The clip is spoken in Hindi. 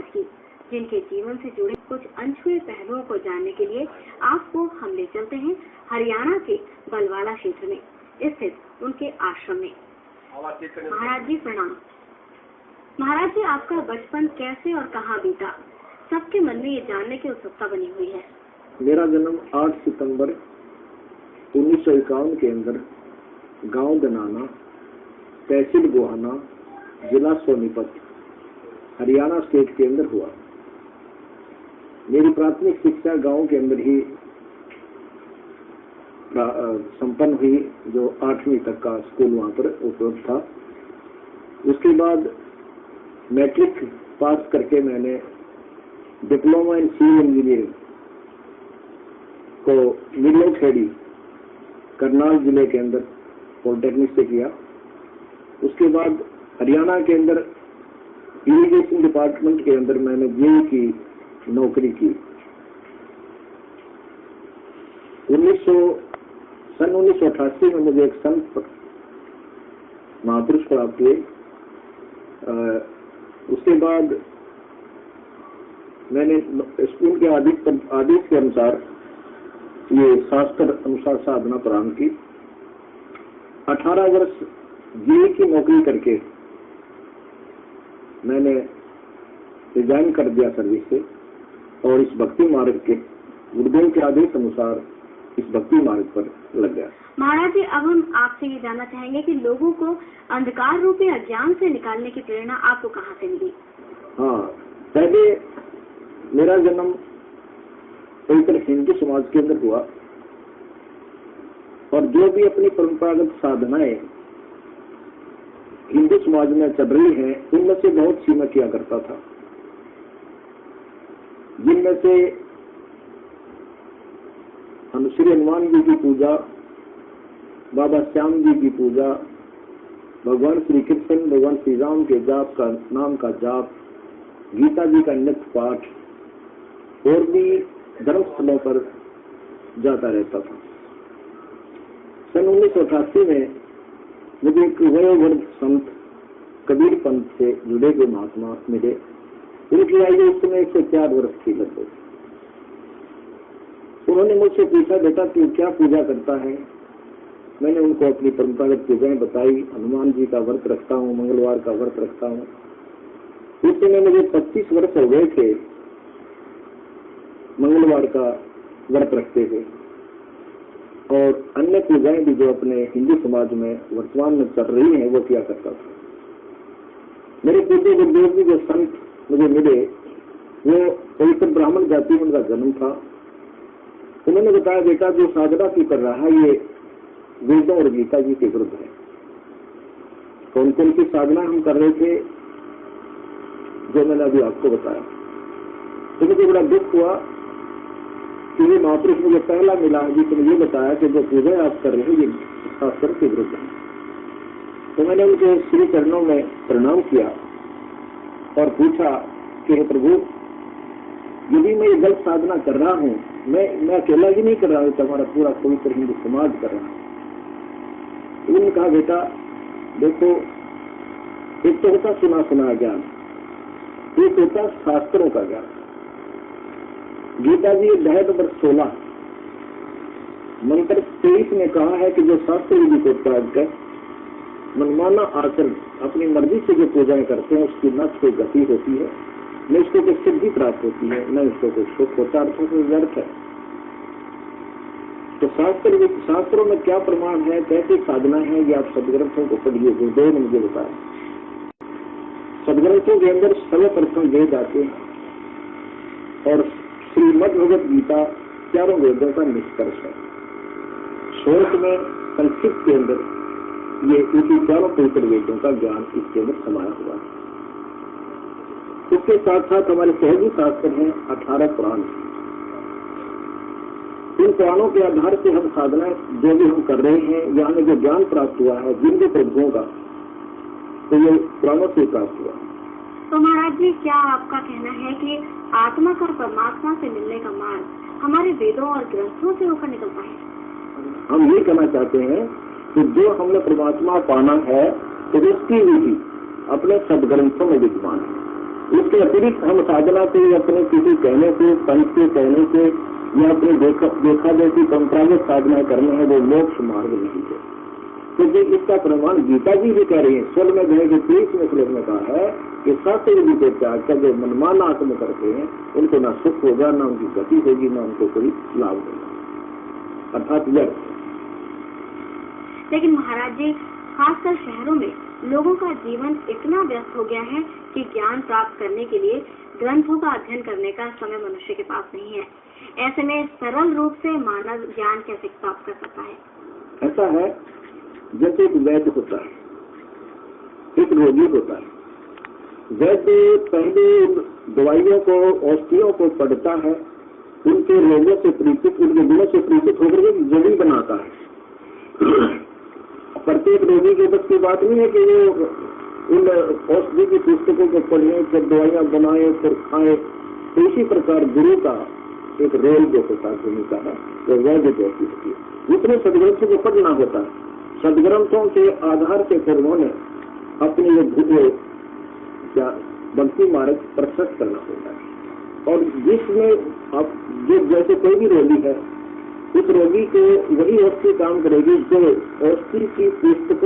की, जिनके जीवन से जुड़े कुछ अनछुए पहलुओं को जानने के लिए आपको हम ले चलते हैं हरियाणा के बलवाड़ा क्षेत्र में स्थित उनके आश्रम में। महाराज जी प्रणाम। महाराज जी, आपका बचपन कैसे और कहाँ बीता? सबके मन में ये जानने की उत्सुकता बनी हुई है। मेरा जन्म 8 सितंबर 1951 के अंदर गांव दनाना, तहसील गोहाना, जिला सोनीपत, हरियाणा स्टेट के अंदर हुआ। मेरी प्राथमिक शिक्षा गांव के अंदर ही संपन्न हुई, जो 8वीं तक का स्कूल वहां पर उपलब्ध था। उसके बाद मैट्रिक पास करके मैंने डिप्लोमा इन सिविल इंजीनियरिंग को नीलोखेड़ी करनाल जिले के अंदर पॉलिटेक्निक से किया। उसके बाद हरियाणा के अंदर इरिगेशन डिपार्टमेंट के अंदर मैंने जेई की नौकरी की। सन 1988 में मुझे एक संत महापुरुष प्राप्त हुए। उसके बाद मैंने स्कूल के आदेश के अनुसार ये शास्त्र अनुसार साधना प्रारंभ की। 18 वर्ष जेई की नौकरी करके मैंने रिजाइन कर दिया सर्विस से और इस भक्ति मार्ग के गुरुदेव के आदेश अनुसार इस भक्ति मार्ग पर लग गया। महाराज जी, अब हम आपसे ये जानना चाहेंगे कि लोगों को अंधकार रूपी अज्ञान से निकालने की प्रेरणा आपको कहाँ से मिली? हाँ, पहले मेरा जन्म पवित्र हिंदू समाज के अंदर हुआ और जो भी अपनी परंपरागत साधनाएं हिंदू समाज में चल रही हैं, उनमें से बहुत सी मैं किया करता था। जिनमें से हम श्री हनुमान जी की पूजा, बाबा श्याम जी की पूजा, भगवान श्री कृष्ण, भगवान श्री राम के जाप का नाम का जाप, गीता जी का नित्य पाठ और भी धर्म स्थलों पर जाता रहता था। सन 1988 में मुझे एक वयोवृद्ध संत कबीर पंथ से जुड़े हुए महात्मा मिले। उनकी आयु उस समय 104 वर्ष थी लगभग। उन्होंने मुझसे पूछा, बेटा तू क्या पूजा करता है? मैंने उनको अपनी परंपरागत पूजाएं बताई। हनुमान जी का व्रत रखता हूँ, मंगलवार का व्रत रखता हूँ। उस समय मुझे 25 वर्ष हो गए थे मंगलवार का व्रत रखते हुए, और अन्य पूजाएं भी जो अपने हिंदू समाज में वर्तमान में चल रही हैं वो किया करता था। मेरे पूज्य गुरुदेव जी जो संत मुझे मिले वो पवित्र ब्राह्मण जाति में उनका जन्म था। उन्होंने बताया, बेटा जो साधना की कर रहा है ये वेदों और गीता जी के विरुद्ध है। कौन कौन सी साधना हम कर रहे थे जो मैंने अभी आपको बताया। तो मुझे बड़ा दुख हुआ कि ये महापुरुष मुझे पहला मिला जिसने ये बताया कि जो पूजा आप कर रहे हैं ये शास्त्र के विरुद्ध है। तो मैंने उनके श्री चरणों में प्रणाम किया और पूछा कि हे प्रभु, यदि मैं ये गलत साधना कर रहा हूँ, मैं अकेला ही नहीं कर रहा हूँ, तो हमारा पूरा पवित्र हिंदू समाज कर रहा है। उन्होंने कहा, बेटा देखो, एक तो होता सुना सुना ज्ञान, एक होता शास्त्रों का ज्ञान। गीता जी अध्याय नंबर 16 मंत्र 23 में कहा है कि जो शास्त्र विधि को त्याग कर मनमाना आचरण अपनी मर्जी से जो पूजाएं करते हैं उसकी न कोई गति होती है, न उसको कोई सिद्धि प्राप्त होती है, न उसको कोई सुख होता, अर्थों से व्यर्थ है। तो शास्त्रों में क्या प्रमाण है, कैसी साधना है, ये आप सदग्रंथों को पढ़िए। गुरुदेव ने मुझे बताया सदग्रंथों के अंदर सर्वप्रथम वेद आते हैं और श्रीमद् भगवत गीता चारों वेदों का निष्कर्ष है। श्लोक में संक्षिप्त के अंदर ये इसी चारों पवित्र वेदों का ज्ञान इसके अंदर समाया हुआ है। इसके साथ साथ हमारे सहजी शास्त्र हैं 18 पुराण। इन पुराणों के आधार से हम साधना जो भी हम कर रहे हैं या हमें जो ज्ञान प्राप्त हुआ है जिन भी प्रभुओं का, तो ये पुराणों से प्राप्त हुआ। तो महाराज जी, क्या आपका कहना है कि आत्मा का परमात्मा से मिलने का मार्ग हमारे वेदों और ग्रंथों से होकर निकलता है? हम ये कहना चाहते हैं कि जो हमने परमात्मा पाना है तो उसकी विधि अपने सदग्रंथों में विद्यमान है। इसके अतिरिक्त हम साधना से अपने किसी कहने से, पंच के कहने से या अपने देखा देखी परंपरागत साधना करने हैं, वो मोक्ष मार्ग नहीं है। क्योंकि इसका प्रमाण गीता जी भी कह रही है। 16वें अध्याय के 23वें श्लोक में कहा है कि सत्य विधि के त्याग कर जो मनमान आत्म करते हैं उनको ना सुख होगा, ना उनकी गति होगी, ना उनको कोई लाभ होगा, अर्थात व्यर्थ। लेकिन महाराज जी, खासकर शहरों में लोगों का जीवन इतना व्यस्त हो गया है कि ज्ञान प्राप्त करने के लिए ग्रंथों का अध्ययन करने का समय मनुष्य के पास नहीं है। ऐसे में सरल रूप से मानव ज्ञान कैसे प्राप्त कर सकता है? ऐसा है जैसे एक वैद्य होता है, एक रोगी होता है। वैद्य पहले दवाइयों को, औषधियों को पढ़ता है, उनके रोगों से परिचित, उनके गुणों से परिचित होकर के जड़ी बनाता है। प्रत्येक रोगी के बस की बात नहीं है कि वो उन औषधि की पुस्तकों को पढ़े, फिर दवाइयां बनाए, फिर खाए। तो इसी प्रकार गुरु का एक रोल जो होता है, भूमिका है, वो वैद्य जैसी होती है। जितने सदग्रंथों को पढ़ना होता है, सदग्रंथों के आधार से फिर उन्होंने अपने भक्ति मार्ग प्रशस्त करना होता है। और जिसमें अब जैसे कोई भी रोगी है, उस रोगी को वही औषधि काम करेगी जो औषधि की पुस्तकों